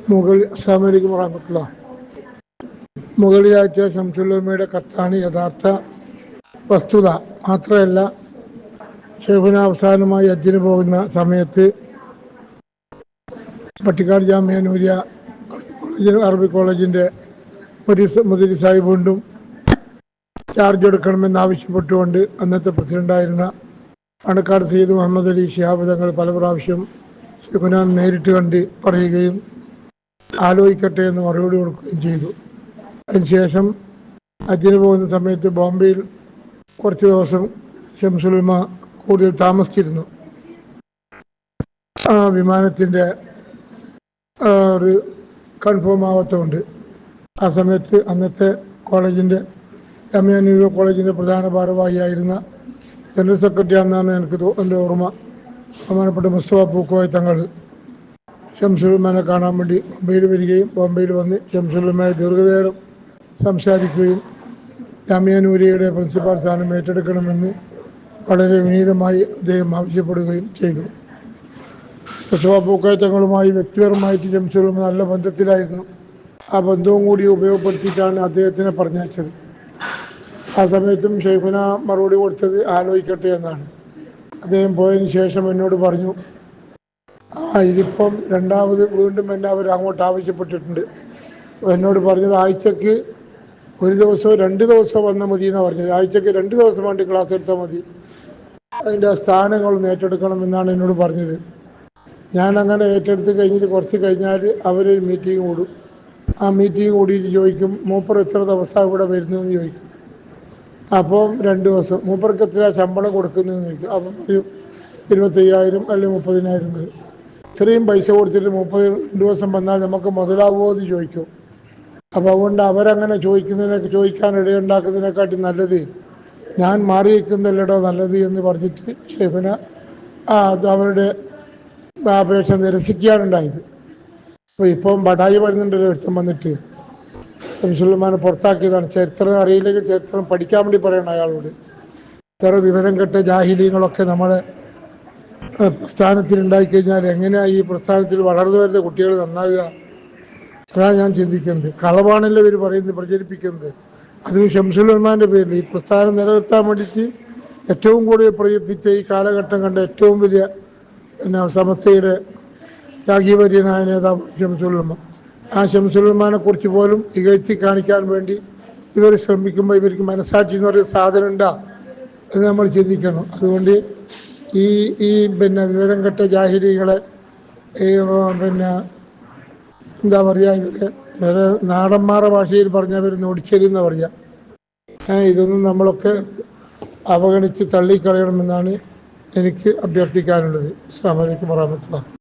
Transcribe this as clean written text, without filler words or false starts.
അസ്സലാമു അലൈക്കും വറഹ്മത്തുള്ളാഹി. മുകളിലാഴ്ച ശംസുലുലമയുടെ കത്താണ് യഥാർത്ഥ വസ്തുത. മാത്രമല്ല, ഷെയ്ഖുന അവസാനമായി ഹജ്ജിന് പോകുന്ന സമയത്ത് പട്ടിക്കാട് ജാമിഅ നൂരിയ അറബി കോളേജിൻ്റെ മുദരിസായി വീണ്ടും ചാർജ് എടുക്കണമെന്നാവശ്യപ്പെട്ടുകൊണ്ട് അന്നത്തെ പ്രസിഡൻ്റായിരുന്ന പാണക്കാട് സയ്യിദ് മുഹമ്മദ് അലി ശിഹാബ് തങ്ങൾ പല പ്രാവശ്യം ഷെയ്ഖുന നേരിട്ട് കണ്ട് പറയുകയും ആലോചിക്കട്ടെ എന്ന് മറുപടി കൊടുക്കുകയും ചെയ്തു. അതിനുശേഷം ഹജ്ജിന് പോകുന്ന സമയത്ത് ബോംബെയിൽ കുറച്ച് ദിവസം ശംസുലുലമ കൂടുതൽ താമസിച്ചിരുന്നു. ആ വിമാനത്തിൻ്റെ ഒരു കൺഫേം ആവാത്തതുകൊണ്ട് ആ സമയത്ത് അന്നത്തെ കോളേജിൻ്റെ ജാമിഅ നൂരിയ കോളേജിൻ്റെ പ്രധാന ഭാരവാഹിയായിരുന്ന ജനറൽ സെക്രട്ടറി ആണെന്നാണ് എൻ്റെ ഓർമ്മ. ബഹുമാനപ്പെട്ട മുസ്തഫ പൂക്കോയ തങ്ങൾ ശംസുലുലമയെ കാണാൻ വേണ്ടി ബോംബെയിൽ വരികയും ബോംബെയിൽ വന്ന് ശംസുലുലമയെ ദീർഘനേരം സംസാരിക്കുകയും ജാമിഅ നൂരിയയുടെ പ്രിൻസിപ്പാൾ സ്ഥാനം ഏറ്റെടുക്കണമെന്ന് വളരെ വിനീതമായി അദ്ദേഹം ആവശ്യപ്പെടുകയും ചെയ്തു. മുസ്തഫ പൂക്കോയ തങ്ങളുമായി വ്യക്തിപരമായിട്ട് ശംസുലുലമ നല്ല ബന്ധത്തിലായിരുന്നു. ആ ബന്ധവും കൂടി ഉപയോഗപ്പെടുത്തിയിട്ടാണ് അദ്ദേഹത്തിനെ പറഞ്ഞയച്ചത്. ആ സമയത്തും ഷെയ്ഖുന മറുപടി കൊടുത്തത് ആലോചിക്കട്ടെ എന്നാണ്. അദ്ദേഹം പോയതിന് ശേഷം എന്നോട് പറഞ്ഞു, ഇതിപ്പം രണ്ടാമത് വീണ്ടും എന്നെ അവർ അങ്ങോട്ട് ആവശ്യപ്പെട്ടിട്ടുണ്ട്. എന്നോട് പറഞ്ഞത് ആഴ്ചക്ക് ഒരു ദിവസമോ 2 ദിവസമോ വന്നാൽ മതി എന്നാണ് പറഞ്ഞത്. ആഴ്ചക്ക് 2 ദിവസം വേണ്ടി ക്ലാസ് എടുത്താൽ മതി, അതിൻ്റെ സ്ഥാനങ്ങളൊന്ന് ഏറ്റെടുക്കണം എന്നാണ് എന്നോട് പറഞ്ഞത്. ഞാൻ അങ്ങനെ ഏറ്റെടുത്ത് കഴിഞ്ഞിട്ട് കുറച്ച് കഴിഞ്ഞാൽ അവരൊരു മീറ്റിംഗ് കൂടും. ആ മീറ്റിംഗ് കൂടിയിട്ട് ചോദിക്കും, മൂപ്പർ എത്ര ദിവസം ഇവിടെ വരുന്നു എന്ന് ചോദിക്കും. അപ്പം 2 ദിവസം. മൂപ്പർക്ക് എത്ര ശമ്പളം കൊടുക്കുന്നതെന്ന് ചോദിക്കും. അപ്പം ഒരു 25,000 അല്ലെങ്കിൽ 30,000 വരും. ഇത്രയും പൈസ കൊടുത്തിട്ട് 30 ദിവസം വന്നാൽ നമുക്ക് മുതലാവുമോ എന്ന് ചോദിക്കും. അപ്പോൾ അതുകൊണ്ട് അവരങ്ങനെ ചോദിക്കാനിടയുണ്ടാക്കുന്നതിനെക്കാട്ടി നല്ലത് ഞാൻ മാറി വയ്ക്കുന്നതല്ലടോ നല്ലത് എന്ന് പറഞ്ഞിട്ട് ഷെയ്ഖുന അവരുടെ അപേക്ഷ നിരസിക്കുകയാണുണ്ടായത്. അപ്പോൾ ഇപ്പം ബടായി വരുന്നുണ്ടല്ലോ, ഒരുത്തം വന്നിട്ട് ശംസുലുലമയെ പുറത്താക്കിയതാണ്. ചരിത്രം അറിയില്ലെങ്കിൽ ചരിത്രം പഠിക്കാൻ വേണ്ടി പറയണം അയാളോട്. ഇത്ര വിവരം കെട്ട ജാഹിലീങ്ങളൊക്കെ നമ്മളെ പ്രസ്ഥാനത്തിൽ ഉണ്ടായിക്കഴിഞ്ഞാൽ എങ്ങനെയാണ് ഈ പ്രസ്ഥാനത്തിൽ വളർന്നു വരുന്ന കുട്ടികൾ നന്നാവുക? അതാണ് ഞാൻ ചിന്തിക്കുന്നത്. കളവാണല്ലോ ഇവർ പറയുന്നത്, പ്രചരിപ്പിക്കുന്നത്. അതും ശംസുലുലമയുടെ പേരിൽ ഈ പ്രസ്ഥാനം നിലനിർത്താൻ വേണ്ടിയിട്ട് ഏറ്റവും കൂടുതൽ പ്രയത്നിച്ച ഈ കാലഘട്ടം കണ്ട ഏറ്റവും വലിയ സമസ്തയുടെ ത്യാഗീവര്യനായ നേതാവ് ശംസുലുലമ. ആ ശംസുലുലമയെ കുറിച്ച് പോലും ഇകഴ്ത്തി കാണിക്കാൻ വേണ്ടി ഇവർ ശ്രമിക്കുമ്പോൾ ഇവർക്ക് മനസ്സാക്ഷി എന്ന് പറയുന്ന സാധനം ഉണ്ടാ എന്ന് നമ്മൾ ചിന്തിക്കണം. അതുകൊണ്ട് ഈ വിവരം കെട്ട ജാഹിലികളെ എന്താ പറയുക, ഇവരെ നാടന്മാരുടെ ഭാഷയിൽ പറഞ്ഞവർ നൊടിച്ചെരി എന്ന് പറയുക. ഇതൊന്നും നമ്മളൊക്കെ അവഗണിച്ച് തള്ളിക്കളയണമെന്നാണ് എനിക്ക് അഭ്യർത്ഥിക്കാനുള്ളത്. അസ്സലാമു അലൈക്കും വറഹ്മത്തുള്ളാഹി.